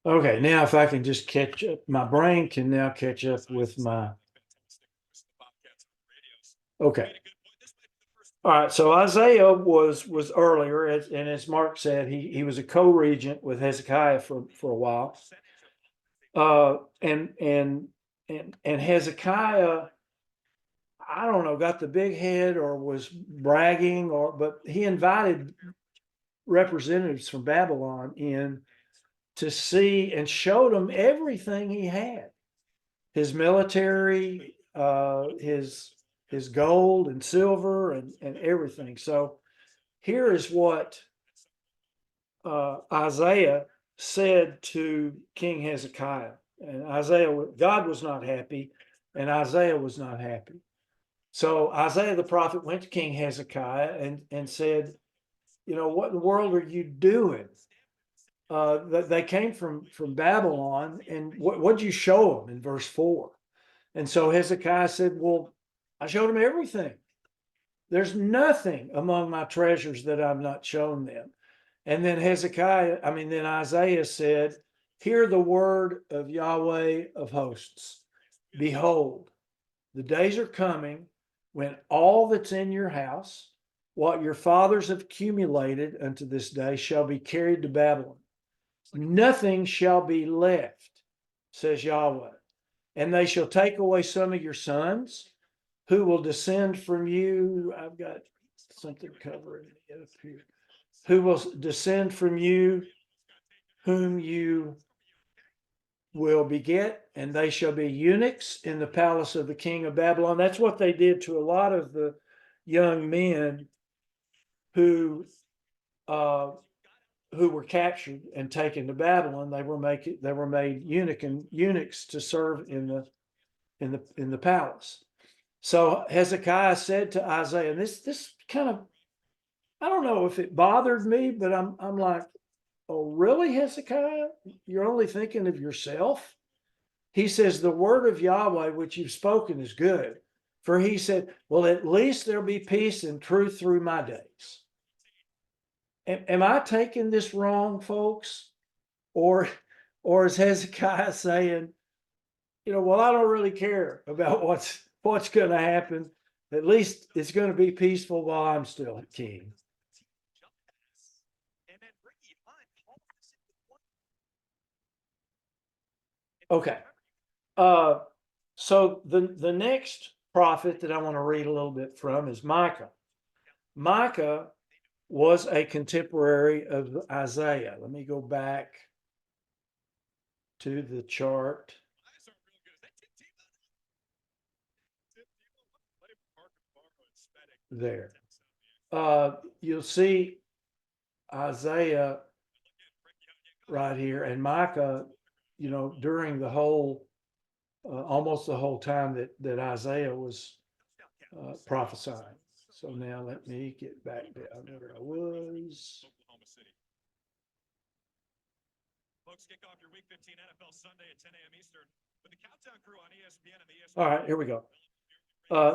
Okay, now if I can just catch up, my brain can now catch up with my. Okay. All right. So Isaiah was earlier, and as Mark said, he was a co-regent with Hezekiah for a while. And Hezekiah, I don't know, got the big head or was bragging, but he invited representatives from Babylon in to see and showed them everything he had, his military, his gold and silver and everything. So here is what Isaiah said to King Hezekiah. And God was not happy, and Isaiah was not happy. So Isaiah the prophet went to King Hezekiah and said, what in the world are you doing? They came from Babylon, and what'd you show them in verse 4? And so Hezekiah said, well, I showed them everything. There's nothing among my treasures that I've not shown them. And then then Isaiah said, hear the word of Yahweh of hosts. Behold, the days are coming when all that's in your house, what your fathers have accumulated unto this day, shall be carried to Babylon. Nothing shall be left, says Yahweh. And they shall take away some of your sons who will descend from you. I've got something covering it up here. Who will descend from you, whom you will beget, and they shall be eunuchs in the palace of the king of Babylon. That's what they did to a lot of the young men who were captured and taken to Babylon. They were made eunuchs to serve in the palace. So Hezekiah said to Isaiah, and this kind of, I don't know if it bothered me, but I'm like, oh, really, Hezekiah? You're only thinking of yourself? He says, the word of Yahweh, which you've spoken, is good. For he said, well, at least there'll be peace and truth through my days. Am I taking this wrong, folks? Or is Hezekiah saying, well, I don't really care about what's going to happen. At least it's going to be peaceful while I'm still king. Okay. So the next prophet that I want to read a little bit from is Micah. Micah was a contemporary of Isaiah. Let me go back to the chart. There. You'll see Isaiah right here, and Micah, during the whole, almost the whole time that Isaiah was prophesying. So now let me get back down where I was. Folks, kick off your Week 15 NFL Sunday at 10 a.m. Eastern with the Countdown Crew on ESPN and the ESPN. All right, here we go.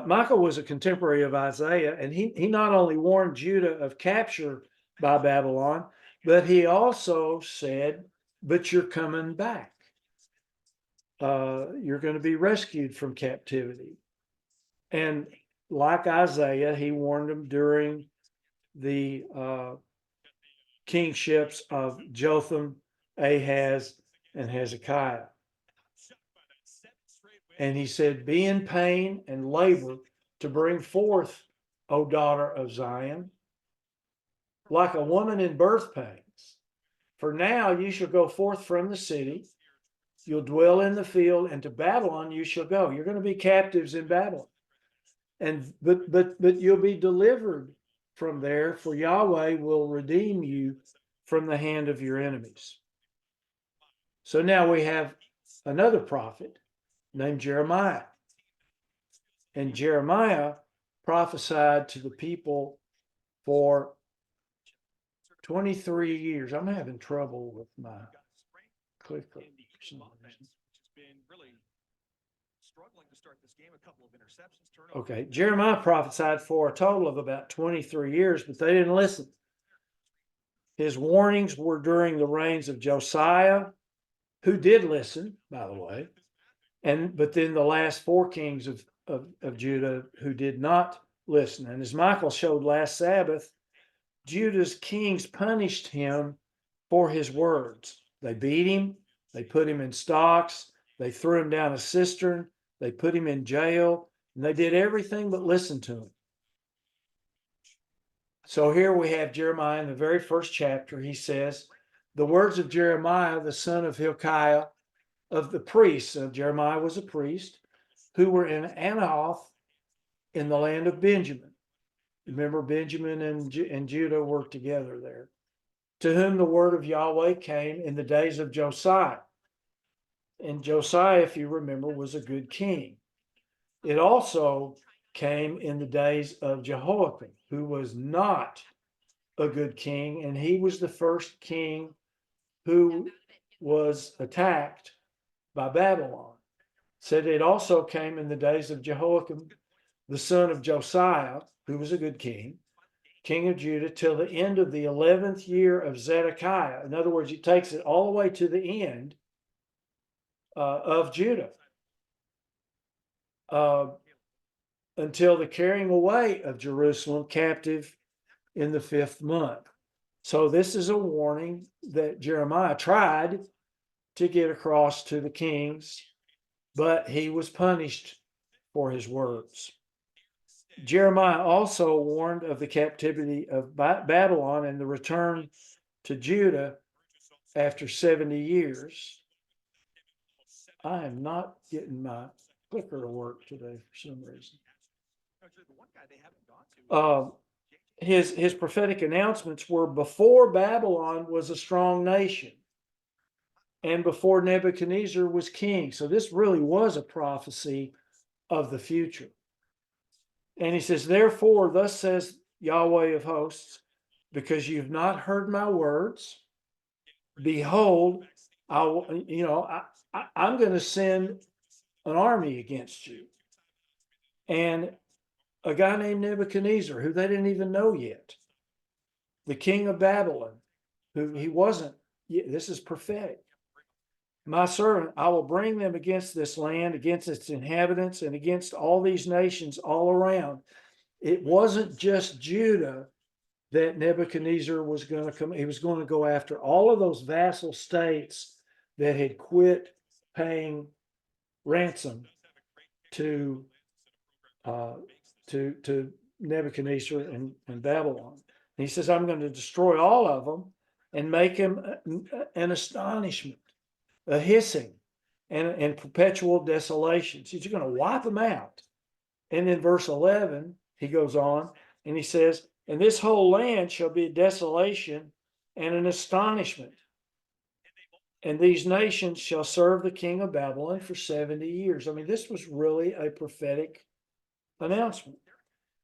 Micah was a contemporary of Isaiah, and he not only warned Judah of capture by Babylon, but he also said, but you're coming back. You're going to be rescued from captivity. And like Isaiah, he warned them during the kingships of Jotham, Ahaz, and Hezekiah. And he said, be in pain and labor to bring forth, O daughter of Zion, like a woman in birth pains. For now you shall go forth from the city, you'll dwell in the field, and to Babylon you shall go. You're going to be captives in Babylon. But you'll be delivered from there, for Yahweh will redeem you from the hand of your enemies. So now we have another prophet named Jeremiah. And Jeremiah prophesied to the people for 23 years. I'm having trouble with my clicker. Okay, Jeremiah prophesied for a total of about 23 years, but they didn't listen. His warnings were during the reigns of Josiah, who did listen, by the way, but then the last four kings of Judah who did not listen. And as Michael showed last Sabbath, Judah's kings punished him for his words. They beat him, they put him in stocks, they threw him down a cistern, they put him in jail, and they did everything but listen to him. So here we have Jeremiah in the very first chapter. He says, the words of Jeremiah, the son of Hilkiah, of the priests. Jeremiah was a priest, who were in Anathoth in the land of Benjamin. Remember, Benjamin and Judah worked together there. To whom the word of Yahweh came in the days of Josiah. And Josiah, if you remember, was a good king. It also came in the days of Jehoiakim, who was not a good king, and he was the first king who was attacked by Babylon. Said it also came in the days of Jehoiakim, the son of Josiah, who was a good king, king of Judah, till the end of the 11th year of Zedekiah. In other words, it takes it all the way to the end of Judah, until the carrying away of Jerusalem captive in the 5th month. So this is a warning that Jeremiah tried to get across to the kings, but he was punished for his words. Jeremiah also warned of the captivity of Babylon and the return to Judah after 70 years. I am not getting my clicker to work today for some reason. His prophetic announcements were before Babylon was a strong nation and before Nebuchadnezzar was king. So this really was a prophecy of the future. And he says, therefore, thus says Yahweh of hosts, because you've not heard my words, behold, I'm going to send an army against you. And a guy named Nebuchadnezzar, who they didn't even know yet, the king of Babylon, who he wasn't, this is prophetic. My servant, I will bring them against this land, against its inhabitants, and against all these nations all around. It wasn't just Judah that Nebuchadnezzar was going to come. He was going to go after all of those vassal states that had quit paying ransom to Nebuchadnezzar and Babylon. And he says, I'm going to destroy all of them and make him an astonishment, a hissing, and perpetual desolation. So you're going to wipe them out. And in verse 11, he goes on and he says, and this whole land shall be a desolation and an astonishment. And these nations shall serve the king of Babylon for 70 years. I mean, this was really a prophetic announcement.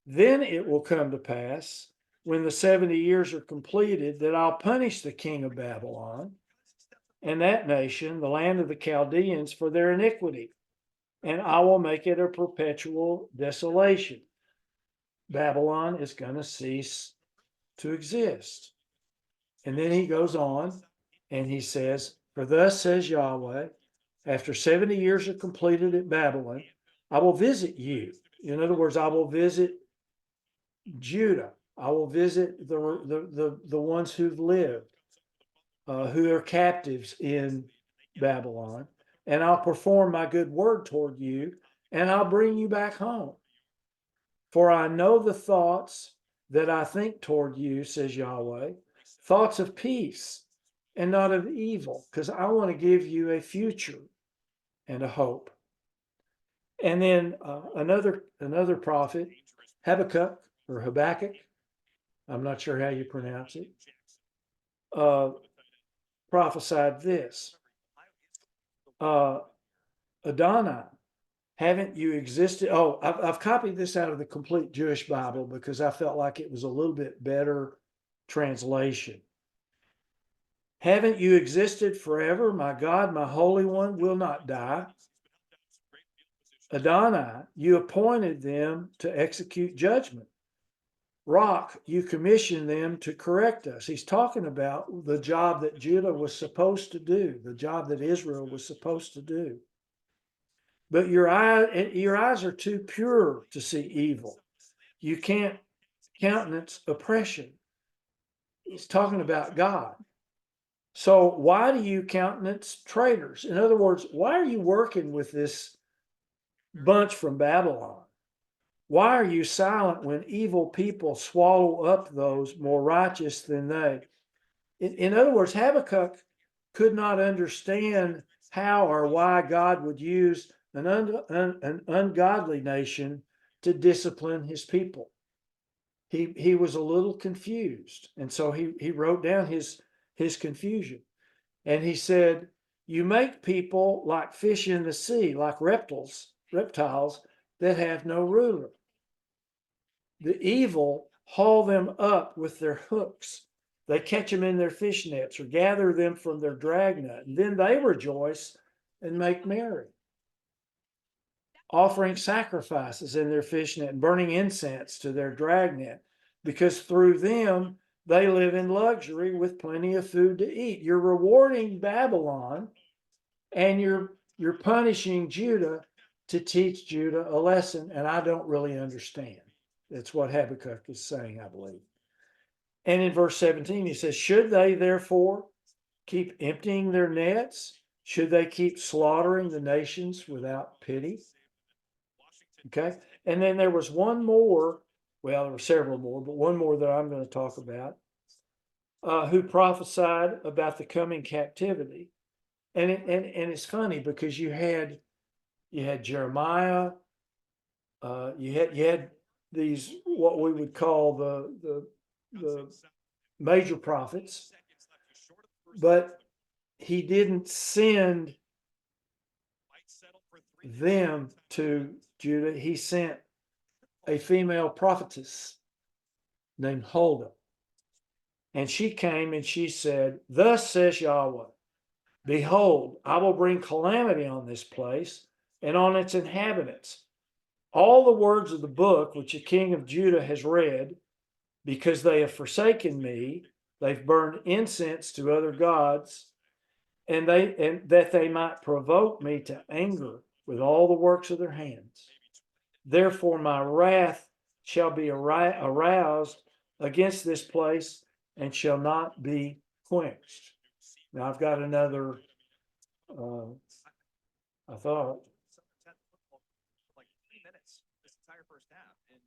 Then it will come to pass, when the 70 years are completed, that I'll punish the king of Babylon and that nation, the land of the Chaldeans, for their iniquity, and I will make it a perpetual desolation. Babylon is going to cease to exist. And then he goes on and he says, for thus says Yahweh, after 70 years are completed at Babylon, I will visit you. In other words, I will visit Judah. I will visit the ones who've lived, who are captives in Babylon, and I'll perform my good word toward you, and I'll bring you back home. For I know the thoughts that I think toward you, says Yahweh, thoughts of peace and not of evil, because I want to give you a future and a hope. And then another prophet, Habakkuk or Habakkuk, I'm not sure how you pronounce it, prophesied this. Adonai, haven't you existed? Oh, I've copied this out of the Complete Jewish Bible because I felt like it was a little bit better translation. Haven't you existed forever? My God, my Holy One will not die. Adonai, you appointed them to execute judgment. rock, you commission them to correct us. He's talking about the job that Judah was supposed to do, the job that Israel was supposed to do. But your eyes are too pure to see evil. You can't countenance oppression. He's talking about God. So why do you countenance traitors? In other words, why are you working with this bunch from Babylon? Why are you silent when evil people swallow up those more righteous than they? In other words, Habakkuk could not understand how or why God would use an ungodly nation to discipline his people. He was a little confused, and so he wrote down his confusion. And he said, you make people like fish in the sea, like reptiles that have no ruler. The evil haul them up with their hooks. They catch them in their fish nets or gather them from their dragnet. And then they rejoice and make merry, offering sacrifices in their fish net and burning incense to their dragnet, because through them they live in luxury with plenty of food to eat. You're rewarding Babylon, and you're punishing Judah to teach Judah a lesson, and I don't really understand. That's what Habakkuk is saying, I believe. And in verse 17, he says, should they therefore keep emptying their nets? Should they keep slaughtering the nations without pity? Okay. And then there was one more, well, there were several more, but one more that I'm going to talk about, who prophesied about the coming captivity. And it's funny because you had Jeremiah, you had these what we would call the major prophets, but he didn't send them to Judah. He sent a female prophetess named Huldah, and she came and she said, thus says Yahweh, behold, I will bring calamity on this place and on its inhabitants. All the words of the book which the king of Judah has read, because they have forsaken me, they've burned incense to other gods, and that they might provoke me to anger with all the works of their hands. Therefore my wrath shall be aroused against this place and shall not be quenched. Now I've got another, I thought, like 3 minutes this entire first half, and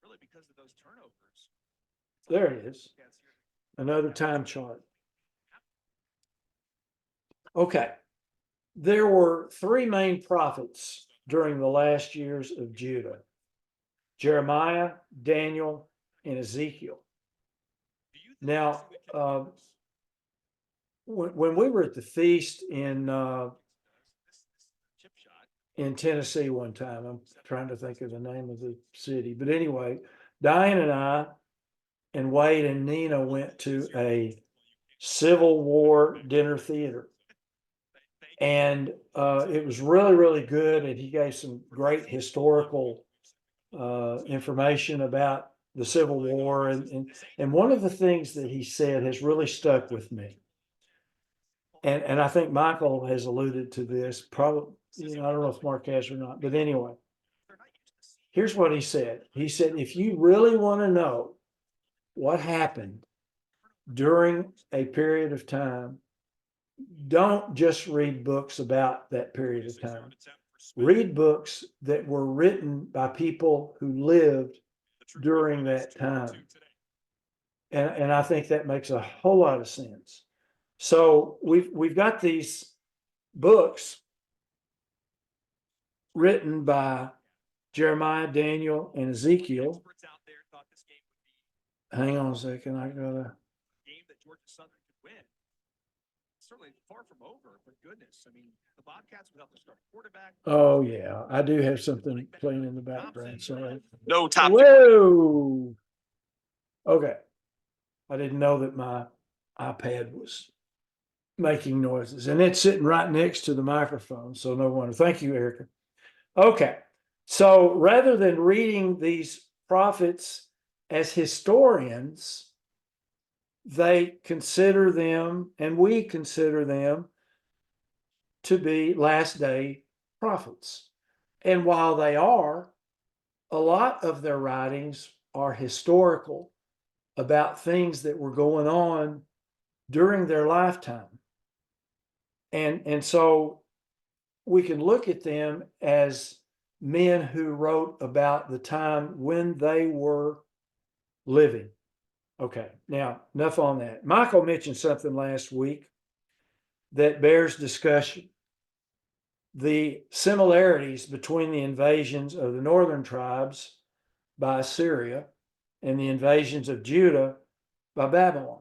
really because of those turnovers. there it is, another time chart. Okay, there were three main prophets during the last years of Judah: Jeremiah, Daniel, and Ezekiel. Now, when we were at the feast in Tennessee one time, I'm trying to think of the name of the city, but anyway, Diane and I and Wade and Nina went to a Civil War dinner theater, and it was really, really good. And he gave some great historical information about the Civil War, and one of the things that he said has really stuck with me. And I think Michael has alluded to this, probably, I don't know if Mark has or not, but anyway, here's what he said. He said, if you really want to know what happened during a period of time, don't just read books about that period of time. Read books that were written by people who lived during that time. And I think that makes a whole lot of sense. So we've got these books written by Jeremiah, Daniel, and Ezekiel. Hang on a second, I gotta. Game that Georgia Southern could win. Certainly far from over, but goodness, I mean, the Bobcats without the starting quarterback. Oh yeah, I do have something playing in the background. Sorry. No top. Whoa. Okay. I didn't know that my iPad was making noises, and it's sitting right next to the microphone, so no wonder. Thank you, Erica. Okay, so rather than reading these prophets as historians, they consider them, and we consider them, to be last day prophets. And while they are, a lot of their writings are historical about things that were going on during their lifetime. And so we can look at them as men who wrote about the time when they were living. Okay, now enough on that. Michael mentioned something last week that bears discussion. The similarities between the invasions of the northern tribes by Assyria and the invasions of Judah by Babylon.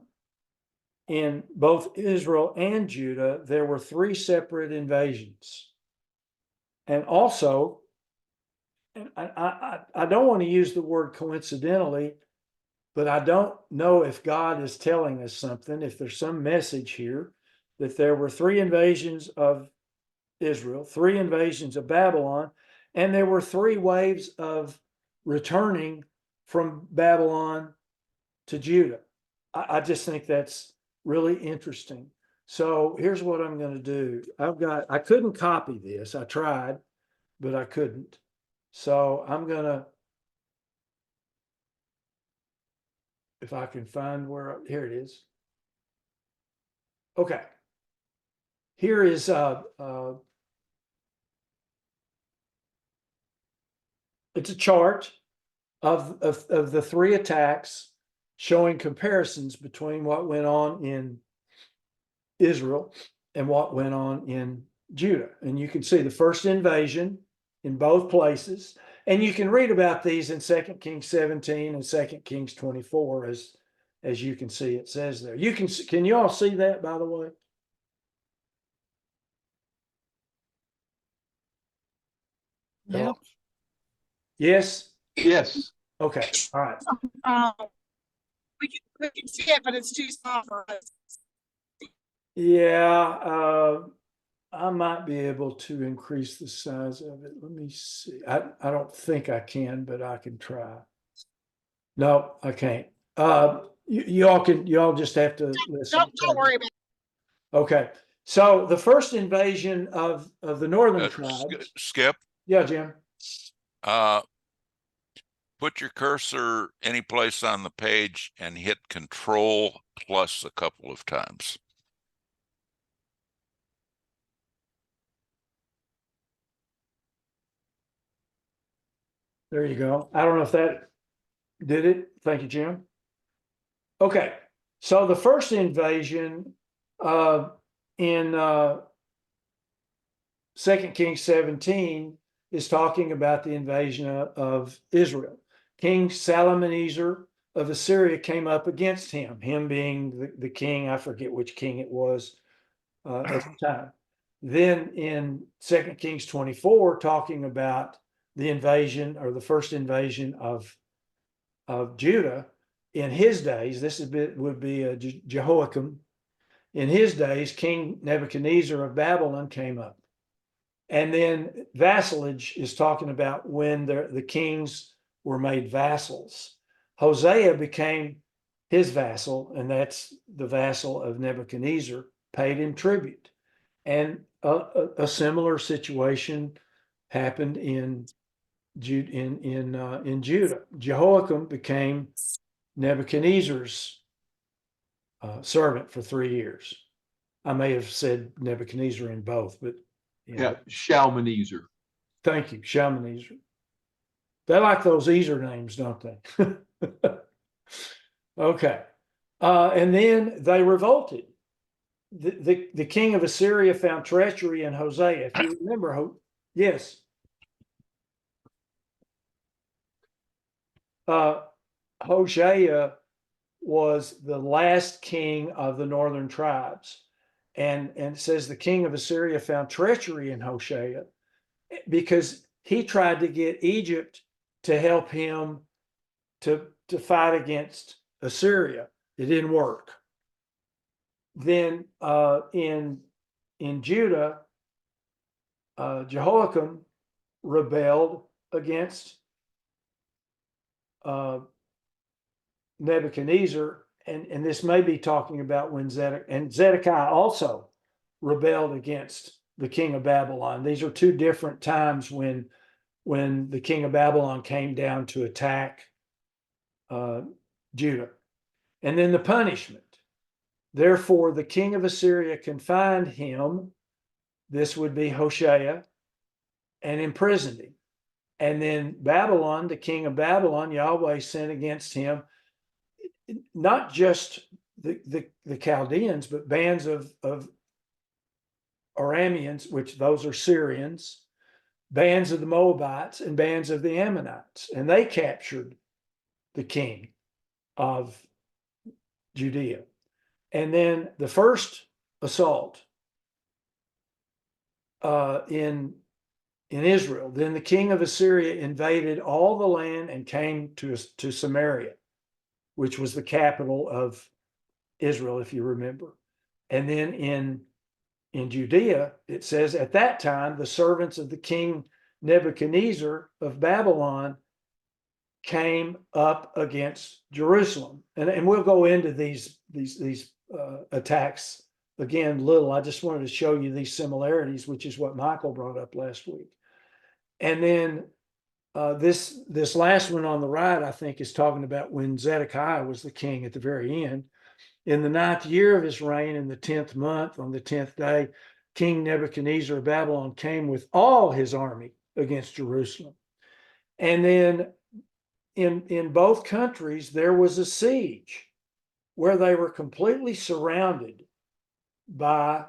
In both Israel and Judah, there were 3 separate invasions. And also, and I don't want to use the word coincidentally, but I don't know if God is telling us something, if there's some message here, that there were 3 invasions of Israel, 3 invasions of Babylon, and there were 3 waves of returning from Babylon to Judah. I just think that's really interesting. So here's what I'm going to do. I couldn't copy this. I tried, but I couldn't. So I'm going to, if I can find here it is. Okay. Here is it's a chart of the 3 attacks showing comparisons between what went on in Israel and what went on in Judah. And you can see the first invasion in both places. And you can read about these in 2 Kings 17 and 2 Kings 24, as you can see it says there. Can you all see that, by the way? Yeah. Yes? Yes. Okay. All right. We can see it, but it's too small for us. Yeah, I might be able to increase the size of it. Let me see. I don't think I can, but I can try. No, I can't. Y'all just have to listen. Don't worry about it. Okay. So the first invasion of the northern tribes. Skip, Yeah, Jim. put your cursor any place on the page and hit Control plus a couple of times. There you go. I don't know if that did it. Thank you, Jim. Okay. So the first invasion in 2 Kings 17 is talking about the invasion of Israel. King Shalmaneser of Assyria came up against him being the king. I forget which king it was at the time. Then in 2 Kings 24, talking about the invasion or the first invasion of Judah in his days, would be Jehoiakim. In his days, King Nebuchadnezzar of Babylon came up. And then vassalage is talking about when the kings were made vassals. Hosea became his vassal, and that's the vassal of Nebuchadnezzar, paid him tribute. And a similar situation happened in Judah. Jehoiakim became Nebuchadnezzar's servant for 3 years. I may have said Nebuchadnezzar in both, but Yeah, Shalmaneser. thank you, Shalmaneser. They like those Ezer names, don't they? Okay. And then they revolted. The king of Assyria found treachery in Hosea. If you remember, yes. Hosea was the last king of the northern tribes. And it says the king of Assyria found treachery in Hosea because he tried to get Egypt to help him to fight against Assyria. It didn't work. Then in Judah, Jehoiakim rebelled against Nebuchadnezzar, and this may be talking about when Zedekiah also rebelled against the king of Babylon. These are two different times when the king of Babylon came down to attack Judah. And then the punishment. Therefore, the king of Assyria confined him, this would be Hoshea, and imprisoned him. And then Babylon, the king of Babylon, Yahweh sent against him not just the Chaldeans, but bands of Arameans, which those are Syrians, bands of the Moabites, and bands of the Ammonites. And they captured the king of Judea. And then the first assault in Israel, then the king of Assyria invaded all the land and came to Samaria, which was the capital of Israel, if you remember. And then in Judea, it says, at that time, the servants of the king Nebuchadnezzar of Babylon came up against Jerusalem. And we'll go into these attacks again little. I just wanted to show you these similarities, which is what Michael brought up last week. And then this last one on the right, I think, is talking about when Zedekiah was the king at the very end. In the 9th year of his reign, in the 10th month, on the 10th day, King Nebuchadnezzar of Babylon came with all his army against Jerusalem. And then in both countries, there was a siege where they were completely surrounded by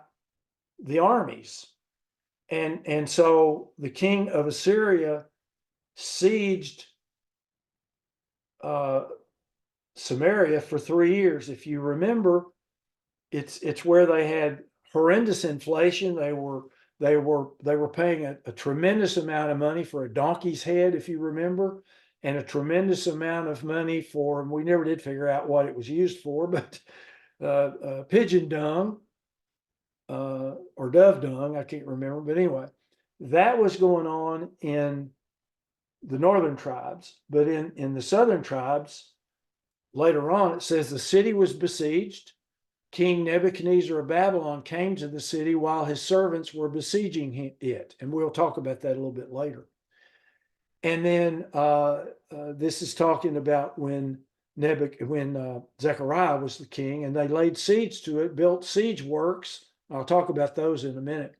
the armies. And so the king of Assyria sieged Samaria for 3 years. If you remember, it's where they had horrendous inflation. They were paying a tremendous amount of money for a donkey's head, if you remember, and a tremendous amount of money for, we never did figure out what it was used for, but pigeon dung or dove dung, I can't remember. But anyway, that was going on in the northern tribes. But in the southern tribes, later on, it says the city was besieged. King Nebuchadnezzar of Babylon came to the city while his servants were besieging it. And we'll talk about that a little bit later. And then this is talking about when Zechariah was the king, and they laid siege to it, built siege works. I'll talk about those in a minute.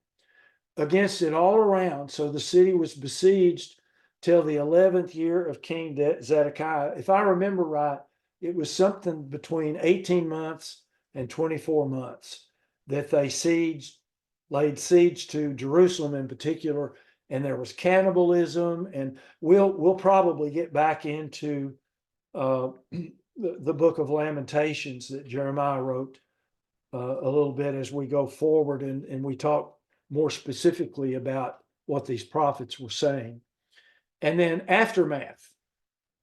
Against it all around. So the city was besieged till the 11th year of King Zedekiah. If I remember right, it was something between 18 months and 24 months that they laid siege to Jerusalem in particular. And there was cannibalism, and we'll probably get back into the book of Lamentations that Jeremiah wrote a little bit as we go forward, and we talk more specifically about what these prophets were saying. And then aftermath.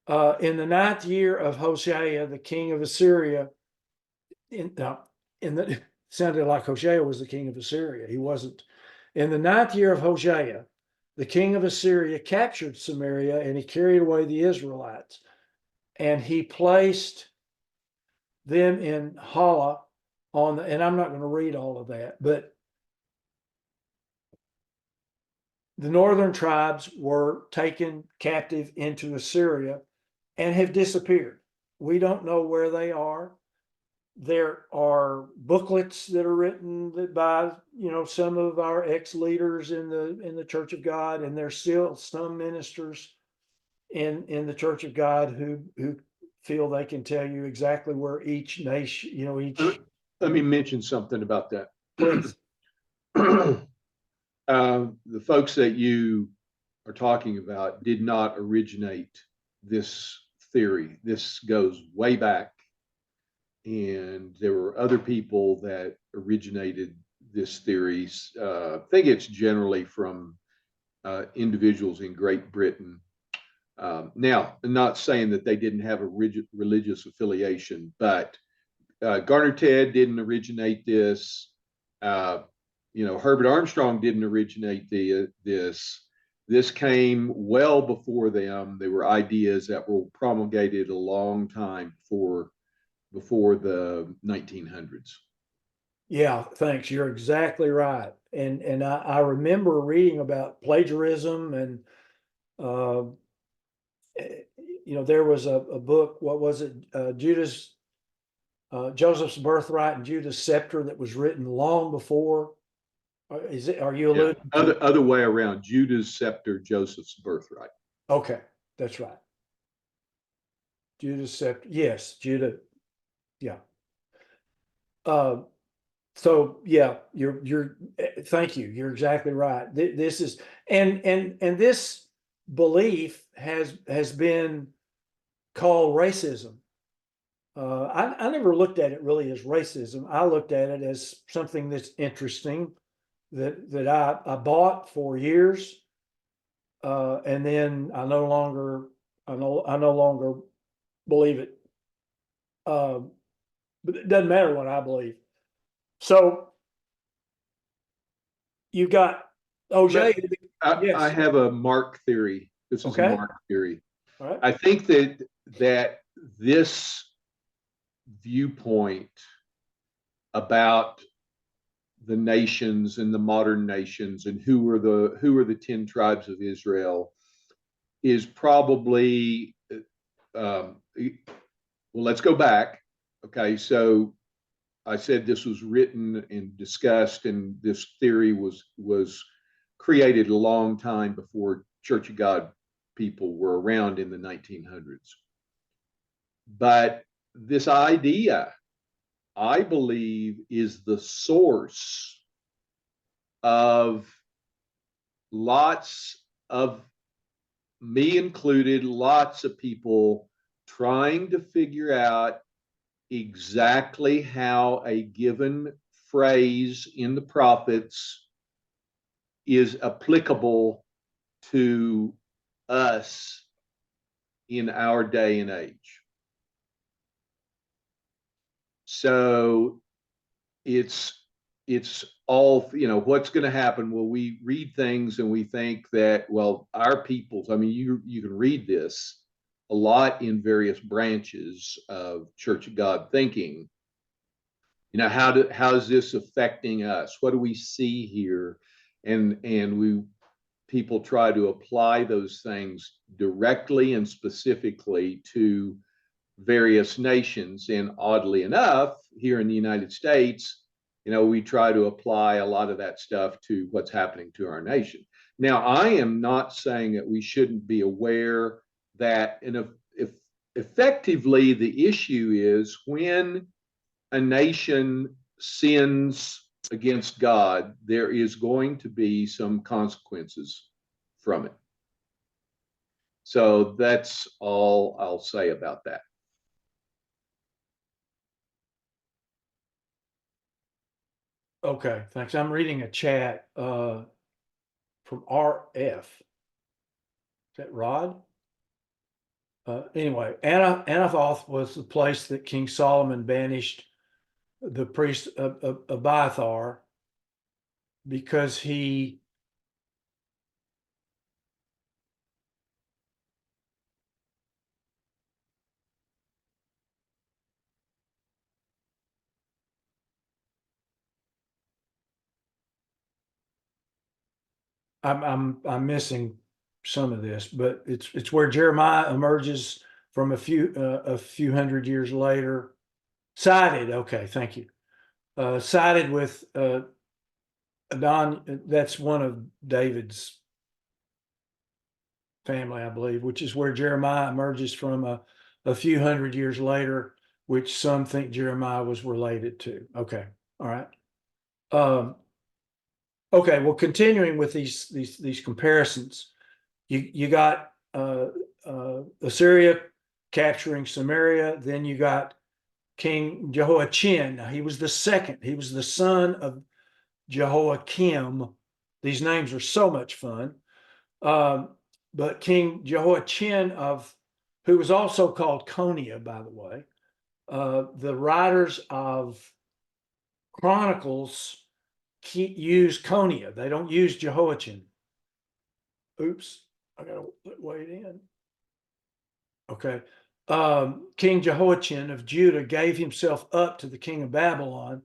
In the 9th year of Hoshea, the king of Assyria, sounded like Hoshea was the king of Assyria. He wasn't. In the 9th year of Hoshea, the king of Assyria captured Samaria, and he carried away the Israelites. And he placed them in Hala and I'm not going to read all of that, but the northern tribes were taken captive into Assyria and have disappeared. We don't know where they are. There are booklets that are written by some of our ex-leaders in the Church of God, and there's still some ministers in the Church of God who feel they can tell you exactly where each nation, Let me mention something about that. Please. The folks that you are talking about did not originate this theory. This goes way back, and there were other people that originated this theory. I think it's generally from individuals in Great Britain. Now, I'm not saying that they didn't have a religious affiliation, but Garner Ted didn't originate this. Herbert Armstrong didn't originate this. This came well before them. They were ideas that were promulgated a long time before the 1900s. Yeah, thanks. You're exactly right. And I remember reading about plagiarism and uh, there was a book, what was it? Joseph's Birthright and Judah's Scepter that was written long before. Are you Yeah. alluding to? Other way around, Judah's Scepter, Joseph's Birthright. Okay, that's right. Judah's Scepter. Yes, Judah. Yeah. So yeah, thank you. You're exactly right. This is and this belief has been called racism. I never looked at it really as racism. I looked at it as something that's interesting that I bought for years, and then I no longer believe it. But it doesn't matter what I believe. So you got OJ. I Yes. have a Mark theory. This is Okay. a Mark theory. All right. I think that this viewpoint about the nations and the modern nations and who are the 10 tribes of Israel is probably well, let's go back. Okay, so I said this was written and discussed, and this theory was created a long time before Church of God people were around in the 1900s. But this idea, I believe, is the source of lots of, me included, lots of people trying to figure out exactly how a given phrase in the prophets is applicable to us in our day and age. So it's all, what's going to happen. Well, we read things and we think that, well, our peoples, I mean, you can read this a lot in various branches of Church of God thinking. How is this affecting us? What do we see here? And people try to apply those things directly and specifically to various nations. And oddly enough, here in the United States, we try to apply a lot of that stuff to what's happening to our nation. Now, I am not saying that we shouldn't be aware that, if effectively the issue is when a nation sins against God, there is going to be some consequences from it. So that's all I'll say about that. Okay, thanks. I'm reading a chat from RF. Is that Rod? Anyway, Anathoth was the place that King Solomon banished the priest Abiathar because he I'm missing some of this, but it's where Jeremiah emerges from a few hundred years later. Sided, okay, thank you. Sided with Adon. That's one of David's family, I believe, which is where Jeremiah emerges from a few hundred years later, which some think Jeremiah was related to. Okay, all right. Okay, well, continuing with these comparisons, you got Assyria capturing Samaria, then you got King Jehoiachin. Now, he was the second. He was the son of Jehoiakim. These names are so much fun. But King Jehoiachin who was also called Coniah, by the way, the writers of Chronicles use Coniah. They don't use Jehoiachin. oops, I gotta wait in. Okay. King Jehoiachin of Judah gave himself up to the king of Babylon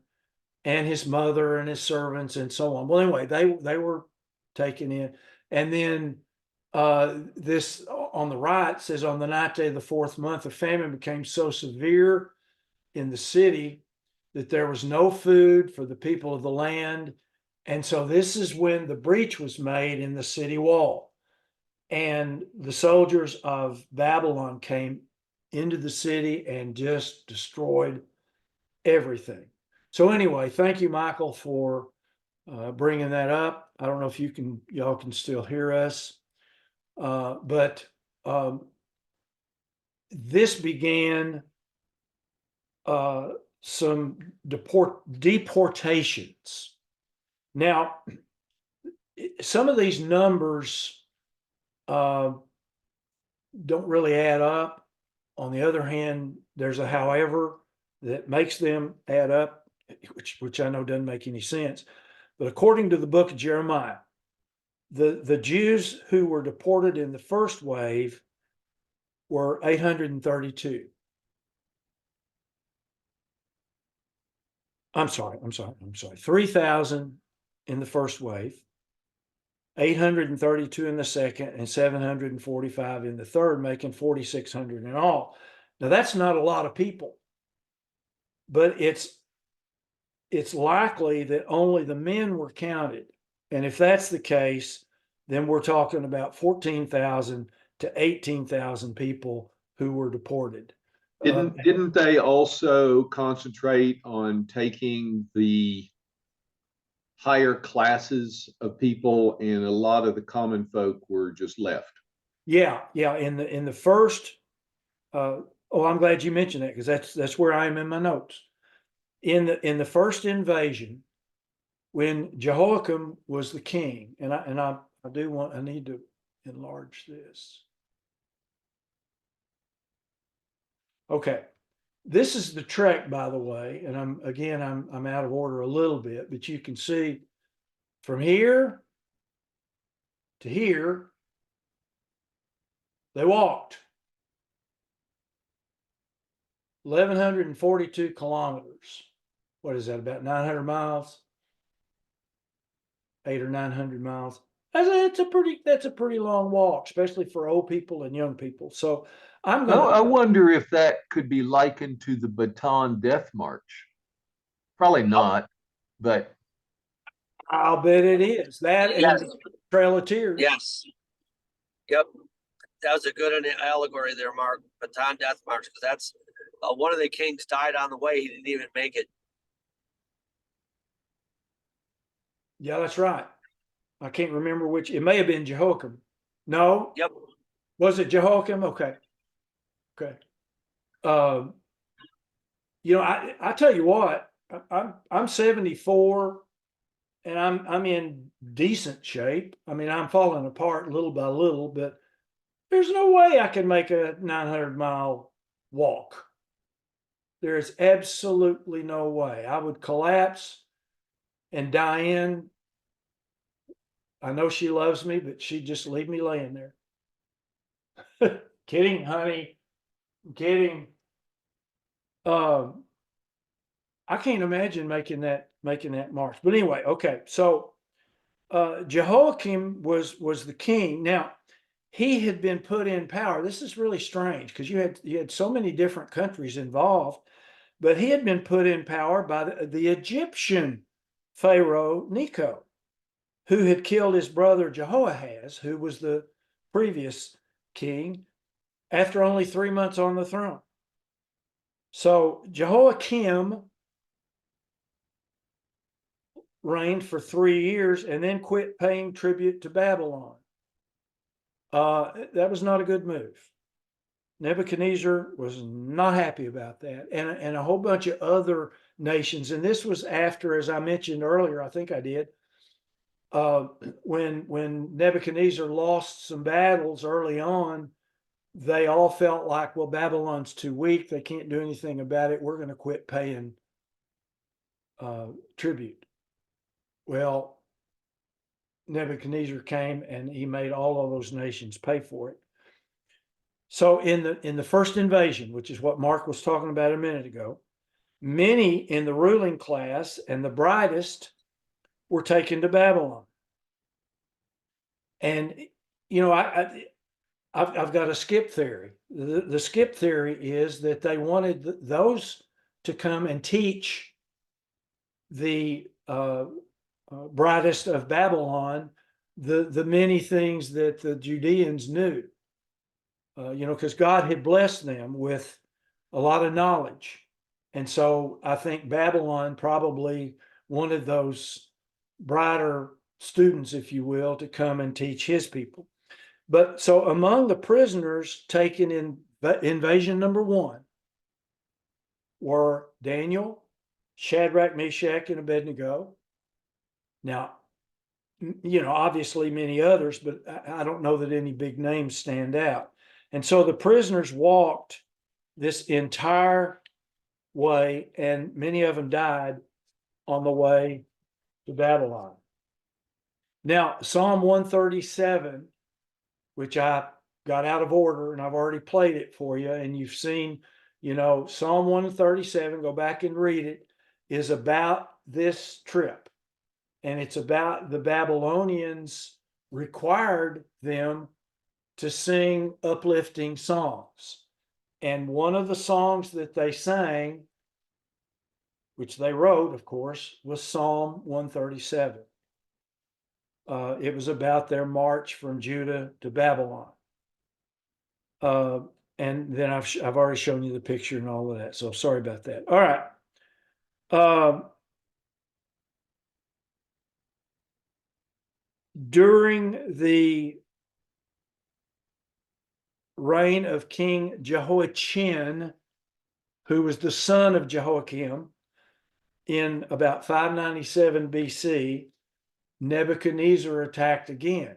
and his mother and his servants and so on. Well, anyway, they were taken in. And then this on the right says, on the 9th day of the 4th month, the famine became so severe in the city that there was no food for the people of the land. And so this is when the breach was made in the city wall. And the soldiers of Babylon came into the city and just destroyed everything. So anyway, thank you, Michael, for bringing that up. I don't know if y'all can still hear us, but this began some deportations. Now, some of these numbers don't really add up. On the other hand, there's a however that makes them add up, which I know doesn't make any sense. But according to the book of Jeremiah, the Jews who were deported in the first wave were 832. I'm sorry. 3,000 in the first wave, 832 in the second, and 745 in the third, making 4,600 in all. Now that's not a lot of people, but it's likely that only the men were counted. And if that's the case, then we're talking about 14,000 to 18,000 people who were deported. Didn't they also concentrate on taking the higher classes of people, and a lot of the common folk were just left? Yeah. In the first, I'm glad you mentioned that, because that's where I am in my notes. In the first invasion, when Jehoiakim was the king, and I need to enlarge this. Okay, this is the trek, by the way, and I'm out of order a little bit, but you can see from here to here, they walked 1,142 kilometers. What is that, about 900 miles? 800 or 900 miles. That's a pretty long walk, especially for old people and young people. So I wonder if that could be likened to the Bataan Death March. Probably not, but I'll bet it is. That and Yes. the Trail of Tears. Yes. Yep. That was a good allegory there, Mark. Bataan Death March, because that's one of the kings died on the way. He didn't even make it. Yeah, that's right. I can't remember which. It may have been Jehoiakim. No. Yep. Was it Jehoiakim? Okay. I tell you what, I'm 74 and I'm in decent shape. I mean, I'm falling apart little by little, but there's no way I can make a 900-mile walk. There is absolutely no way. I would collapse. And Diane, I know she loves me, but she'd just leave me laying there. Kidding, honey. Kidding. I can't imagine making that march. But anyway, okay. So Jehoiakim was the king. Now, he had been put in power. This is really strange because you had so many different countries involved, but he had been put in power by the Egyptian Pharaoh Necho, who had killed his brother Jehoahaz, who was the previous king, after only 3 months on the throne. So Jehoiakim reigned for 3 years and then quit paying tribute to Babylon. That was not a good move. Nebuchadnezzar was not happy about that, and a whole bunch of other nations. And this was after, as I mentioned earlier, I think I did, when Nebuchadnezzar lost some battles early on, they all felt like, well, Babylon's too weak. They can't do anything about it. We're going to quit paying tribute. Well, Nebuchadnezzar came and he made all of those nations pay for it. So in the first invasion, which is what Mark was talking about a minute ago, many in the ruling class and the brightest were taken to Babylon. And I've got a skip theory. The skip theory is that they wanted those to come and teach the brightest of Babylon the many things that the Judeans knew. Because God had blessed them with a lot of knowledge. And so I think Babylon probably wanted those brighter students, if you will, to come and teach his people. But so among the prisoners taken in invasion number 1 were Daniel, Shadrach, Meshach, and Abednego. Now, obviously many others, but I don't know that any big names stand out. And so the prisoners walked this entire way, and many of them died on the way to Babylon. Now, Psalm 137, which I got out of order and I've already played it for you, and you've seen, Psalm 137, go back and read it, is about this trip. And it's about the Babylonians required them to sing uplifting songs. And one of the songs that they sang, which they wrote, of course, was Psalm 137. It was about their march from Judah to Babylon. And then I've already shown you the picture and all of that. So sorry about that. All right. During the reign of King Jehoiachin, who was the son of Jehoiakim, in about 597 BC, Nebuchadnezzar attacked again.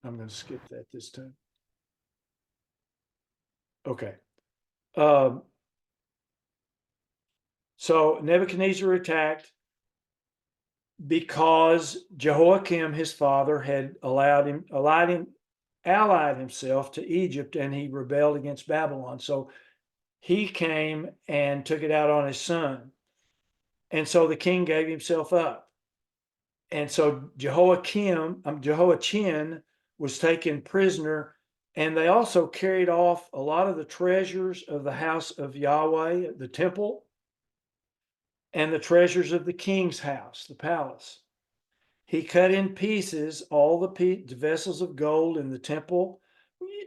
I'm going to skip that this time. Okay. So Nebuchadnezzar attacked because Jehoiakim, his father, had allied himself to Egypt, and he rebelled against Babylon. So he came and took it out on his son. And so the king gave himself up. And so Jehoiachin was taken prisoner, and they also carried off a lot of the treasures of the house of Yahweh, the temple, and the treasures of the king's house, the palace. He cut in pieces all the vessels of gold in the temple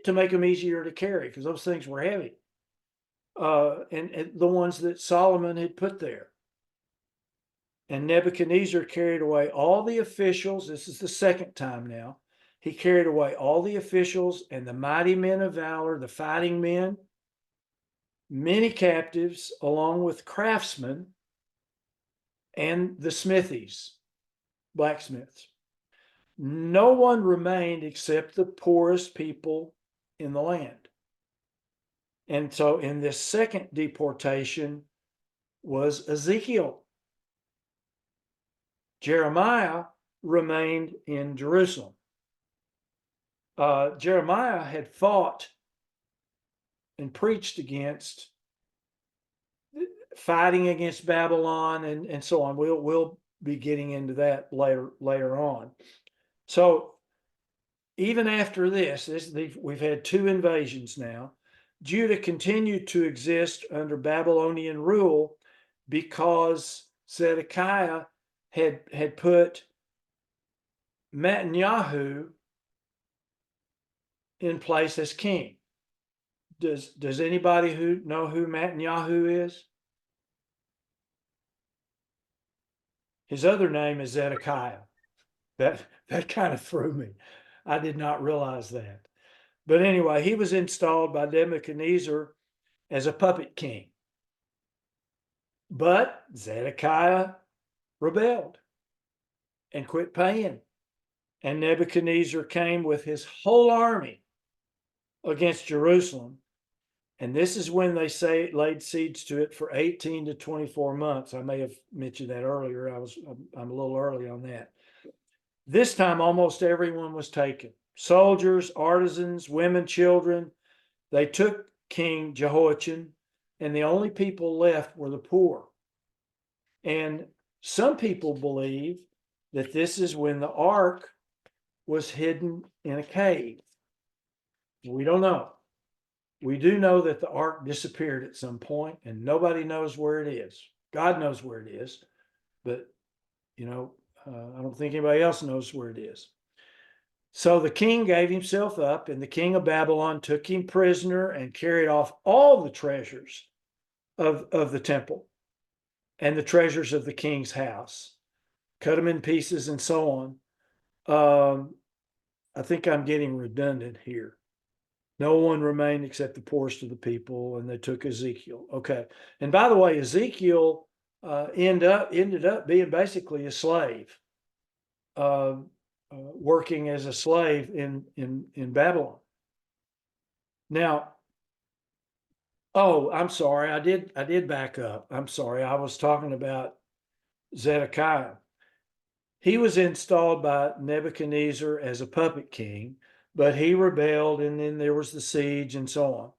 to make them easier to carry, because those things were heavy. And the ones that Solomon had put there. And Nebuchadnezzar carried away all the officials. This is the second time now. He carried away all the officials and the mighty men of valor, the fighting men, many captives, along with craftsmen and the smithies, blacksmiths. No one remained except the poorest people in the land. And so in this second deportation was Ezekiel. Jeremiah remained in Jerusalem. Jeremiah had fought and preached against fighting against Babylon and so on. We'll be getting into that later on. So even after this, we've had 2 invasions now. Judah continued to exist under Babylonian rule because Zedekiah had put Netanyahu in place as king. Does anybody know who Netanyahu is? His other name is Zedekiah. That kind of threw me. I did not realize that. But anyway, he was installed by Nebuchadnezzar as a puppet king. But Zedekiah rebelled and quit paying. And Nebuchadnezzar came with his whole army against Jerusalem. And this is when they say laid siege to it for 18 to 24 months. I may have mentioned that earlier. I'm a little early on that. This time, almost everyone was taken. Soldiers, artisans, women, children. They took King Jehoiachin, and the only people left were the poor. And some people believe that this is when the ark was hidden in a cave. We don't know. We do know that the ark disappeared at some point, and nobody knows where it is. God knows where it is, but I don't think anybody else knows where it is. So the king gave himself up, and the king of Babylon took him prisoner and carried off all the treasures of the temple and the treasures of the king's house, cut them in pieces and so on. I think I'm getting redundant here. No one remained except the poorest of the people, and they took Ezekiel. Okay. And by the way, Ezekiel ended up being basically a slave, working as a slave in Babylon. Now, I'm sorry, I did back up. I'm sorry, I was talking about Zedekiah. He was installed by Nebuchadnezzar as a puppet king, but he rebelled, and then there was the siege and so on.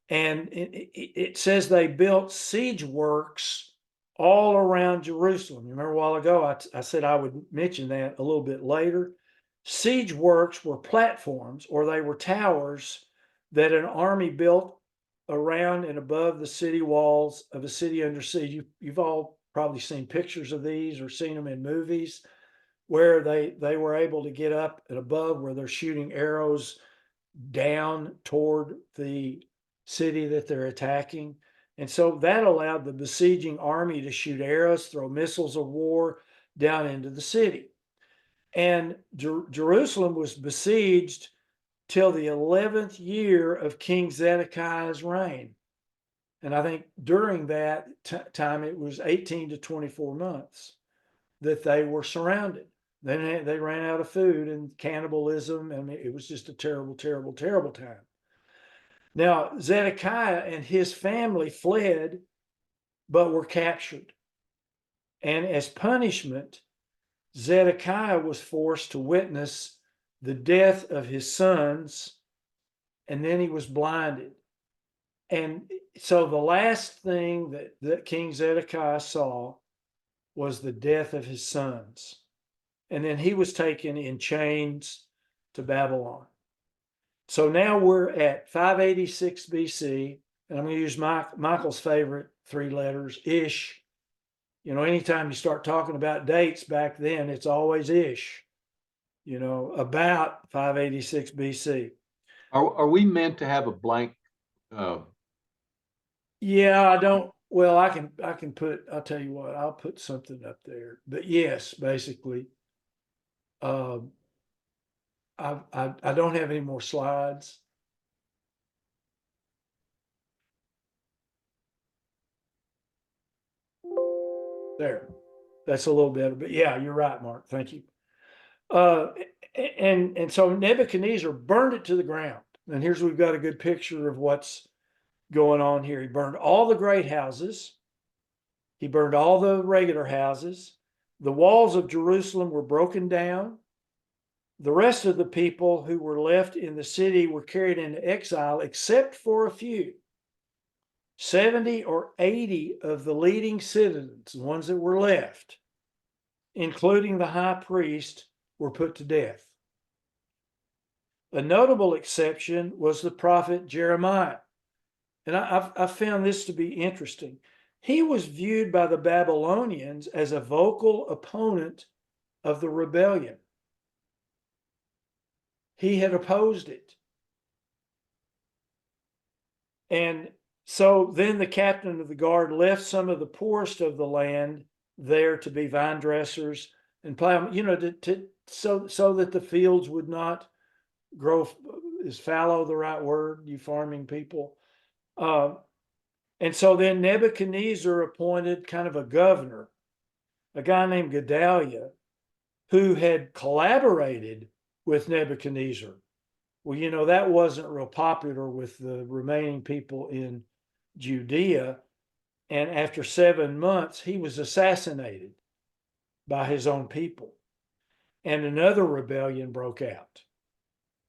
And it says they built siege works all around Jerusalem. You remember a while ago, I said I would mention that a little bit later. Siege works were platforms, or they were towers that an army built around and above the city walls of a city under siege. You've all probably seen pictures of these or seen them in movies, where they were able to get up and above where they're shooting arrows down toward the city that they're attacking. And so that allowed the besieging army to shoot arrows, throw missiles of war down into the city. And Jerusalem was besieged till the 11th year of King Zedekiah's reign. And I think during that time, it was 18 to 24 months that they were surrounded. Then they ran out of food and cannibalism. I mean, it was just a terrible, terrible, terrible time. Now, Zedekiah and his family fled, but were captured. And as punishment, Zedekiah was forced to witness the death of his sons, and then he was blinded. And so the last thing that King Zedekiah saw was the death of his sons. And then he was taken in chains to Babylon. So now we're at 586 BC, and I'm going to use Michael's favorite three letters, Ish. Anytime you start talking about dates back then, it's always Ish, about 586 BC. Are we meant to have a blank? Yeah, I don't. Well, I can put. I'll tell you what. I'll put something up there. But yes, basically, I don't have any more slides. There, that's a little better. But yeah, you're right, Mark. Thank you. And so Nebuchadnezzar burned it to the ground. And we've got a good picture of what's going on here. He burned all the great houses. He burned all the regular houses. The walls of Jerusalem were broken down. The rest of the people who were left in the city were carried into exile, except for a few. 70 or 80 of the leading citizens, the ones that were left, including the high priest, were put to death. A notable exception was the prophet Jeremiah. And I found this to be interesting. He was viewed by the Babylonians as a vocal opponent of the rebellion. He had opposed it. And so then the captain of the guard left some of the poorest of the land there to be vine dressers and plow, so that the fields would not grow. Is fallow the right word, you farming people? And so then Nebuchadnezzar appointed kind of a governor, a guy named Gedaliah, who had collaborated with Nebuchadnezzar Well, you know, that wasn't real popular with the remaining people in Judea. And after 7 months, he was assassinated by his own people. And another rebellion broke out.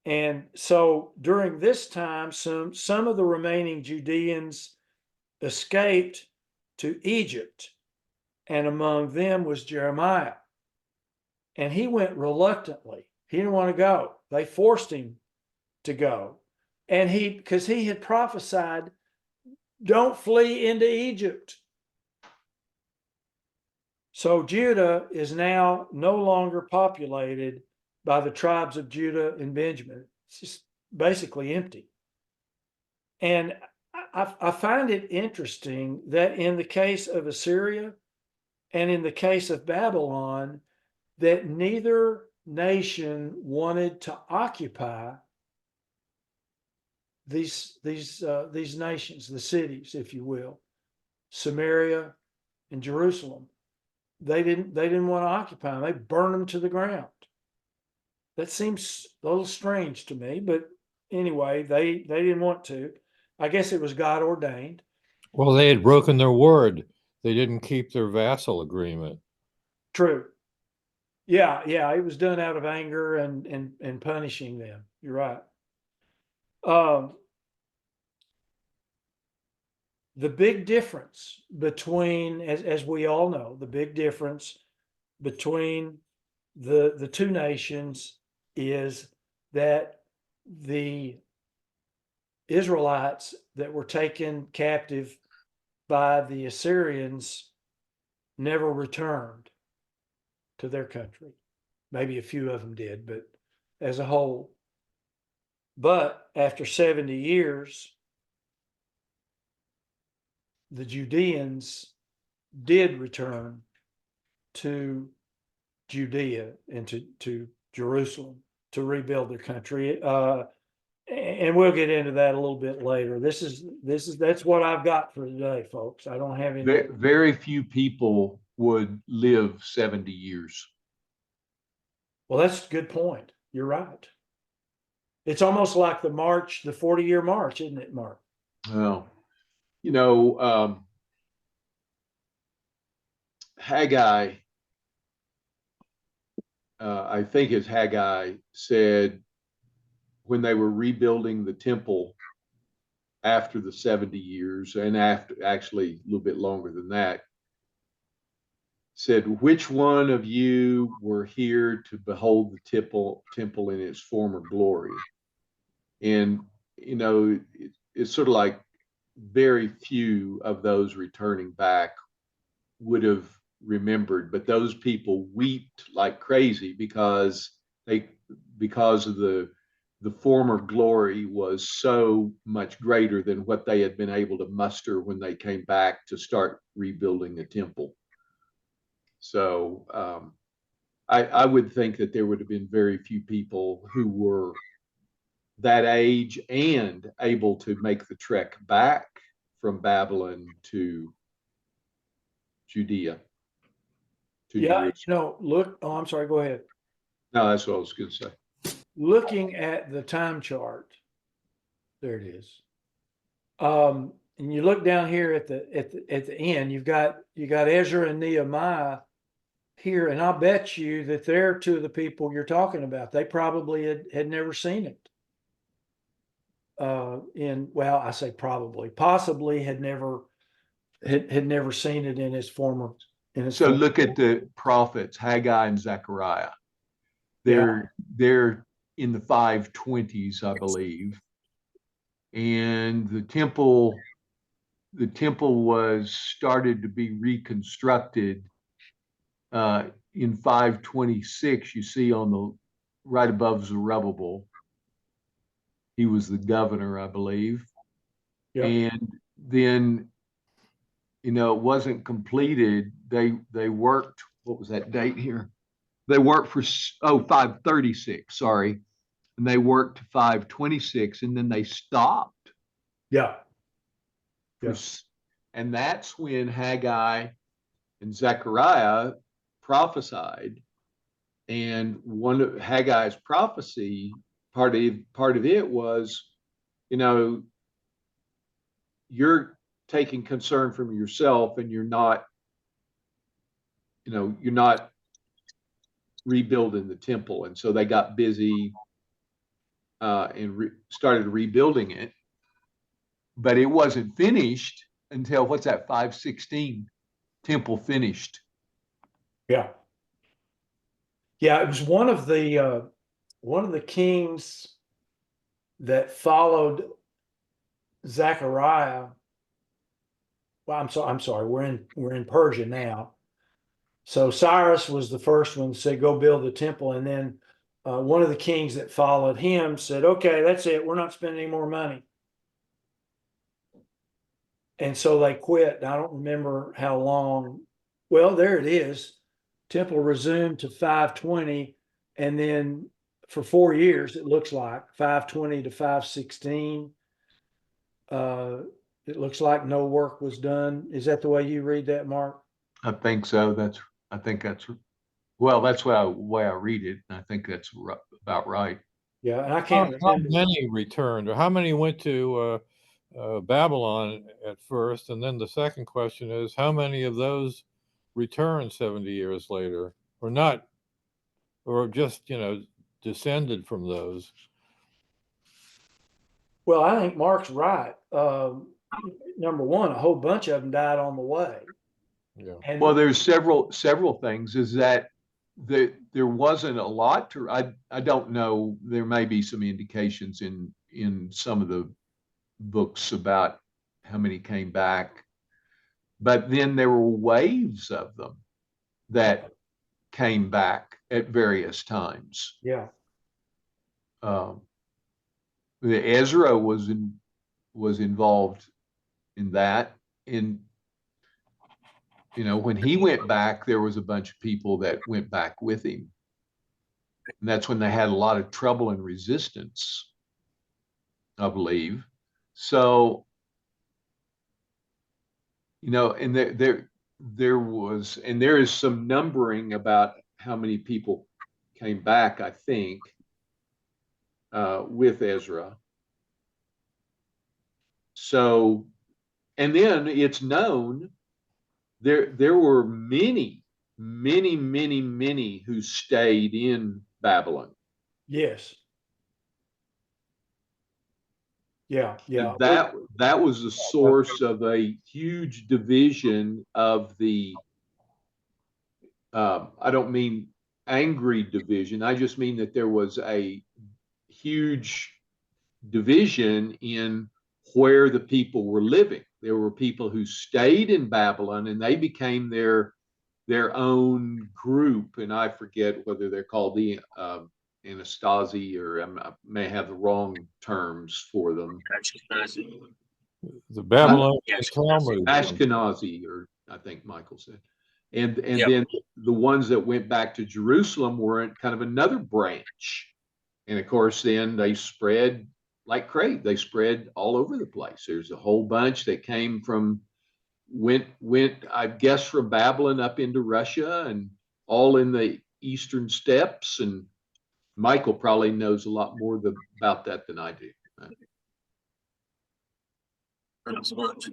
And so during this time, some of the remaining Judeans escaped to Egypt. And among them was Jeremiah. And he went reluctantly. He didn't want to go. They forced him to go. And because he had prophesied, don't flee into Egypt. So Judah is now no longer populated by the tribes of Judah and Benjamin. It's just basically empty. And I find it interesting that in the case of Assyria and in the case of Babylon, that neither nation wanted to occupy these nations, the cities, if you will, Samaria and Jerusalem. They didn't want to occupy them. They burned them to the ground. That seems a little strange to me, but anyway, they didn't want to. I guess it was God ordained. Well, they had broken their word. They didn't keep their vassal agreement. True. Yeah, it was done out of anger and punishing them. You're right. The big difference between, as we all know, the big difference between the two nations is that the Israelites that were taken captive by the Assyrians never returned to their country. Maybe a few of them did, but as a whole. But after 70 years, the Judeans did return to Judea and to Jerusalem to rebuild their country. And we'll get into that a little bit later. That's what I've got for today, folks. I don't have any. Very few people would live 70 years. Well, that's a good point. You're right. It's almost like the 40-year march, isn't it, Mark? Well, you know, Haggai, I think it's Haggai, said when they were rebuilding the temple after the 70 years, and after actually a little bit longer than that, said, which one of you were here to behold the temple in its former glory? And, you know, it's sort of like very few of those returning back would have remembered, but those people wept like crazy because of the former glory was so much greater than what they had been able to muster when they came back to start rebuilding the temple. So I would think that there would have been very few people who were that age and able to make the trek back from Babylon to Judea. Yeah, look, I'm sorry, go ahead. No, that's what I was going to say. Looking at the time chart, there it is. And you look down here at the end, you've got Ezra and Nehemiah here, and I'll bet you that they're two of the people you're talking about. They probably had never seen it. I say probably, possibly had never seen it in its former. So look at the prophets, Haggai and Zechariah. They're in the 520s, I believe. And the temple was started to be reconstructed in 526. You see on the right above Zerubbabel. He was the governor, I believe. Yeah. And then, it wasn't completed. They worked, what was that date here? They worked for 536, sorry. And they worked to 526, and then they stopped. Yeah. And that's when Haggai and Zechariah prophesied. And one of Haggai's part of it was, you know, you're taking concern from yourself, and you're not rebuilding the temple. And so they got busy and started rebuilding it, but it wasn't finished until, what's that, 516 temple finished. Yeah. Yeah, it was one of the kings that followed Zechariah. Well, I'm sorry, we're in Persia now. So Cyrus was the first one to say, go build the temple. And then one of the kings that followed him said, okay, that's it. We're not spending any more money. And so they quit. I don't remember how long. Well, there it is. Temple resumed to 520. And then for 4 years, it looks like 520 to 516. It looks like no work was done. Is that the way you read that, Mark? I think so. Well, that's the way I read it. And I think that's about right. Yeah, and I How can't remember. many returned, or how many went to Babylon at first? And then the second question is, how many of those returned 70 years later, or not, or just, descended from those? Well, I think Mark's right. Number one, a whole bunch of them died on the way. Yeah. And Well, there's several things. Is that there wasn't a lot to. I don't know. There may be some indications in some of the books about how many came back, but then there were waves of them that came back at various times. yeah, The Ezra was involved in that. When he went back, there was a bunch of people that went back with him. And that's when they had a lot of trouble and resistance, I believe. So, and there is some numbering about how many people came back, I think, with Ezra. So, and then it's known there were many who stayed in Babylon. yes. Yeah, yeah. That was the source of a huge division of the, I don't mean angry division. I just mean that there was a huge division in where the people were living. There were people who stayed in Babylon, and they became their own group. And I forget whether they're called the Anastasi, or I may have the wrong terms for them. The Babylonian Talmud. Ashkenazi, or I think Michael said. And Yep. Then the ones that went back to Jerusalem were in kind of another branch. And of course, then they spread like crazy. They spread all over the place. There's a whole bunch that came went, I guess, from Babylon up into Russia, and all in the eastern steppes. And Michael probably knows a lot more about that than I do. Not so much.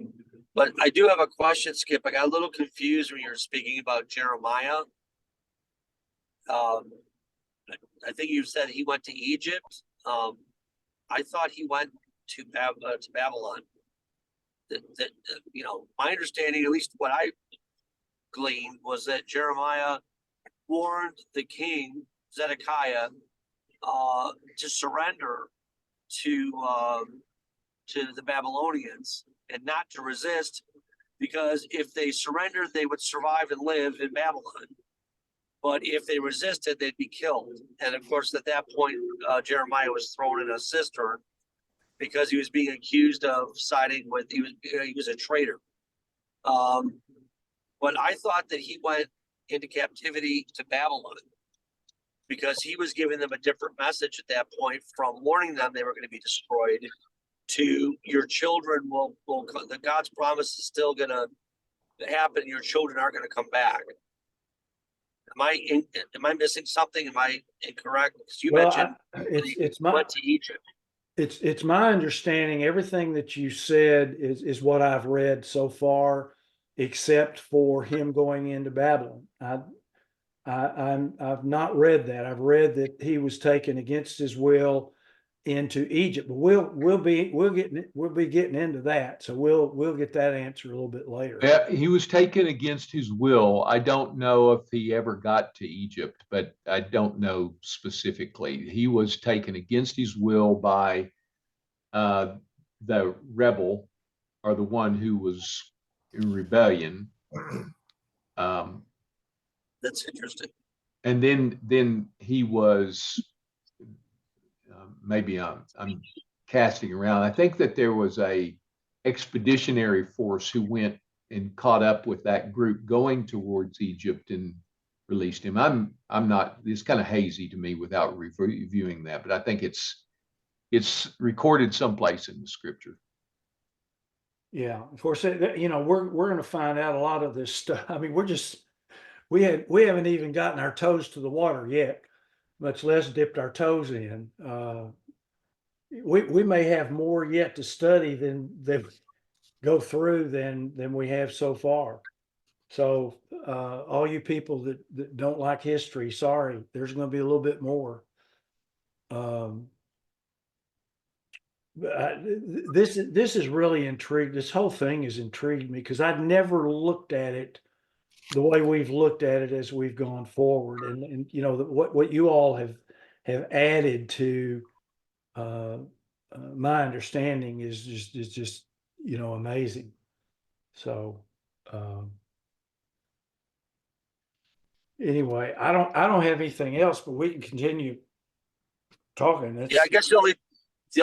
But I do have a question, Skip. I got a little confused when you were speaking about Jeremiah. I think you said he went to Egypt. I thought he went to Babylon. My understanding, at least what I gleaned, was that Jeremiah warned the king Zedekiah to surrender to the Babylonians and not to resist, because if they surrendered, they would survive and live in Babylon. But if they resisted, they'd be killed. And of course, at that point, Jeremiah was thrown in a cistern because he was being accused of siding with, he was a traitor. But I thought that he went into captivity to Babylon because he was giving them a different message at that point, from warning them they were going to be destroyed to your children will the God's promise is still going to happen. Your children aren't going to come back. Am I missing something? Am I incorrect? Because you Well, mentioned it's he went to Egypt. it's my understanding, everything that you said is what I've read so far, except for him going into Babylon. I've not read that. I've read that he was taken against his will into Egypt, but we'll be getting into that. So we'll get that answer a little bit later. Yeah, he was taken against his will. I don't know if he ever got to Egypt, but I don't know specifically. He was taken against his will by the rebel, or the one who was in rebellion. That's interesting. And then he was, maybe I'm casting around. I think that there was a expeditionary force who went and caught up with that group going towards Egypt and released him. I'm not. It's kind of hazy to me without reviewing that, but I think it's recorded someplace in the scripture. Yeah, of course, we're going to find out a lot of this stuff. I mean, we haven't even gotten our toes to the water yet, much less dipped our toes in. We may have more yet to study than go through than we have so far. So all you people that don't like history, sorry, there's going to be a little bit more. This is really intrigued. This whole thing has intrigued me because I'd never looked at it the way we've looked at it as we've gone forward, and what you all have added to my understanding is just amazing. So anyway, I don't have anything else, but we can continue talking. Yeah, I guess the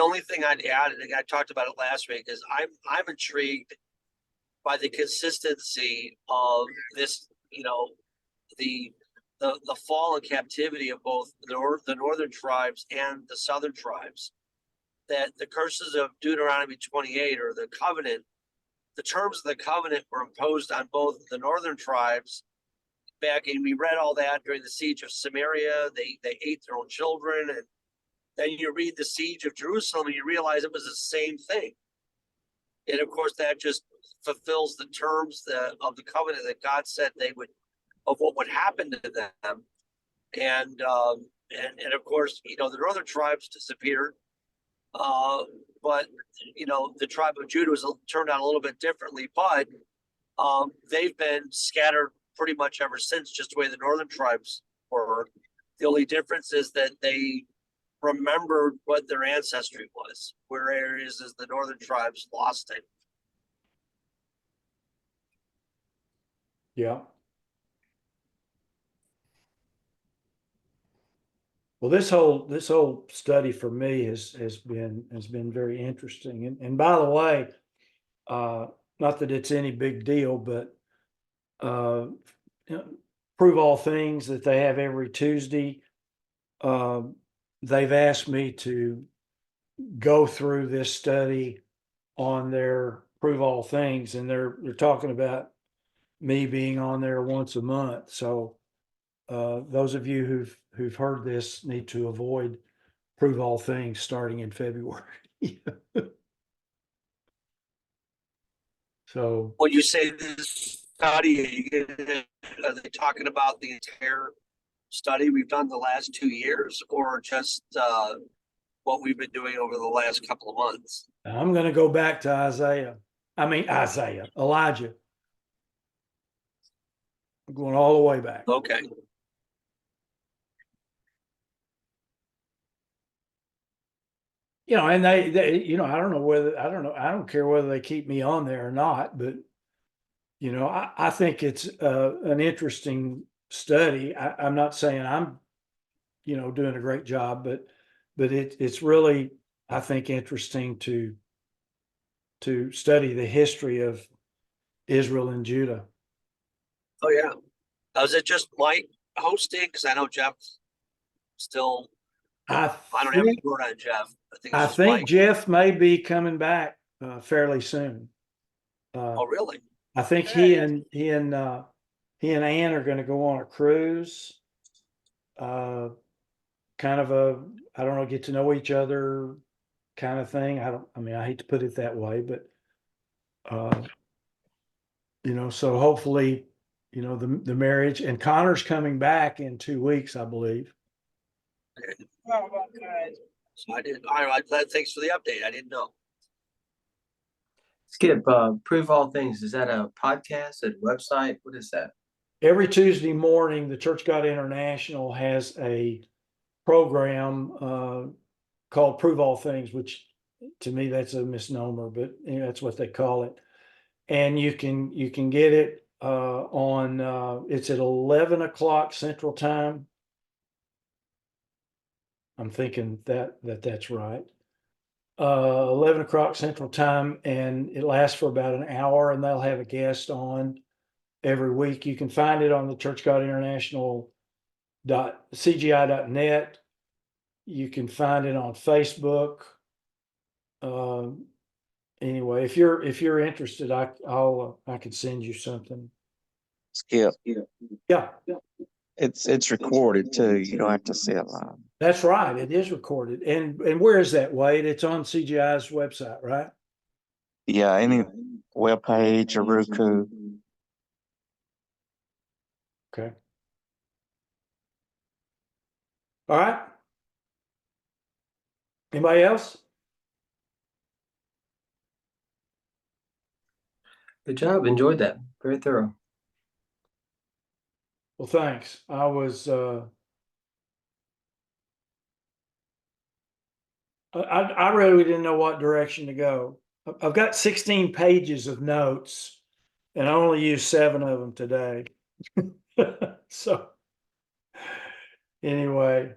only thing I'd add, and I talked about it last week, is I'm intrigued by the consistency of this, the fall and captivity of both the northern tribes and the southern tribes. That the curses of Deuteronomy 28, or the covenant, the terms of the covenant were imposed on both the northern tribes back, and we read all that during the siege of Samaria. They ate their own children, and then you read the siege of Jerusalem and you realize it was the same thing. And of course, that just fulfills the terms of the covenant that God said of what would happen to them. And of course, the northern tribes disappeared. But the tribe of Judah was turned out a little bit differently, but they've been scattered pretty much ever since, just the way the northern tribes were. The only difference is that they remembered what their ancestry was, whereas the northern tribes lost it. Yeah. Well, this whole study for me has been very interesting. And by the way, not that it's any big deal, but Prove All Things that they have every Tuesday. They've asked me to go through this study on their Prove All Things, and they're talking about me being on there once a month. So those of you who've heard this need to avoid Prove All Things starting in February. So When you say this study, are they talking about the entire study we've done the last 2 years, or just what we've been doing over the last couple of months? I'm going to go back to Elijah. I'm going all the way back. Okay. And they I don't care whether they keep me on there or not, but I think it's an interesting study. I'm not saying I'm doing a great job, but it's really, I think, interesting to study the history of Israel and Judah. Oh yeah. Was it just Mike hosting? Because I know Jeff still. I don't have any word on Jeff. I think Jeff may be coming back fairly soon. Oh really? I think he and he and Ann are going to go on a cruise. Kind of I don't know, get to know each other kind of thing. I hate to put it that way, but, so hopefully, the marriage, and Connor's coming back in 2 weeks, I believe. Oh, well, good. So I didn't, all right, thanks for the update. I didn't know. Skip, Prove All Things, is that a podcast, a website? What is that? Every Tuesday morning, the Church God International has a program called Prove All Things, which to me that's a misnomer, but that's what they call it. And you can get it on it's at 11 o'clock Central Time. I'm thinking that's right. 11 o'clock Central Time, and it lasts for about an hour, and they'll have a guest on every week. You can find it on the churchgodinternational.cgi.net. You can find it on Facebook. Anyway, if you're interested, I can send you something. Skip. Yeah, It's recorded too. You don't have to see it live. that's right. It is recorded. And where is that, Wade? It's on CGI's website, right? Yeah, any webpage or Roku. Okay. All right. Anybody else? Good job. Enjoyed that. Very thorough. Well, thanks. I was I really didn't know what direction to go. I've got 16 pages of notes, and I only used 7 of them today. So anyway,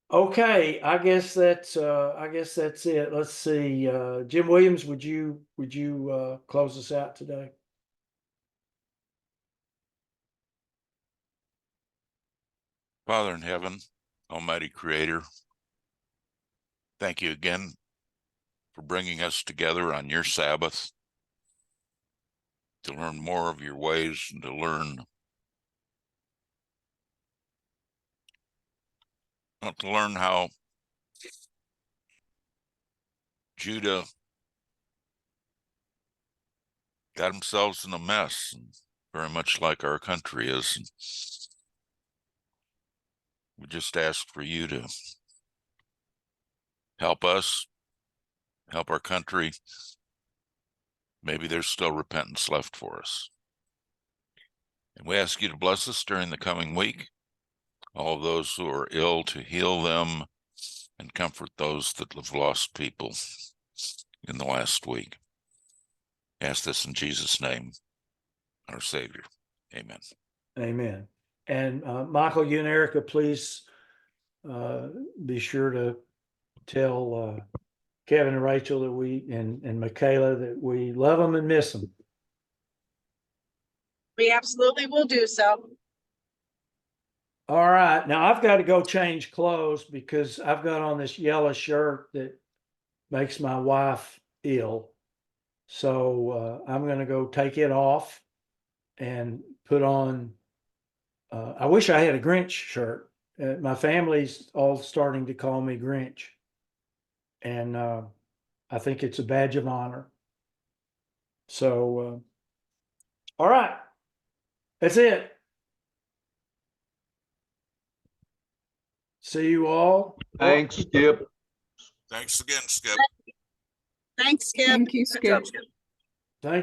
okay, I guess that's it. Let's see. Jim Williams, would you close us out today? Father in heaven, Almighty Creator, thank you again for bringing us together on your Sabbath to learn more of your ways and to learn how Judah got themselves in a mess, and very much like our country is. And we just ask for you to help us, help our country. Maybe there's still repentance left for us. And we ask you to bless us during the coming week, all of those who are ill, to heal them and comfort those that have lost people in the last week. Ask this in Jesus' name, our Savior. Amen. Amen. And Michael, you and Erica, please be sure to tell Kevin and Rachel that and Michaela that we love them and miss them. We absolutely will do so. All right. Now I've got to go change clothes because I've got on this yellow shirt that makes my wife ill. So I'm going to go take it off and put on. I wish I had a Grinch shirt. My family's all starting to call me Grinch. And I think it's a badge of honor. So, all right. That's it. See you all. Thanks, Skip. Thanks again, Skip. Thanks, Skip. Thank you, Good job, Skip. Skip.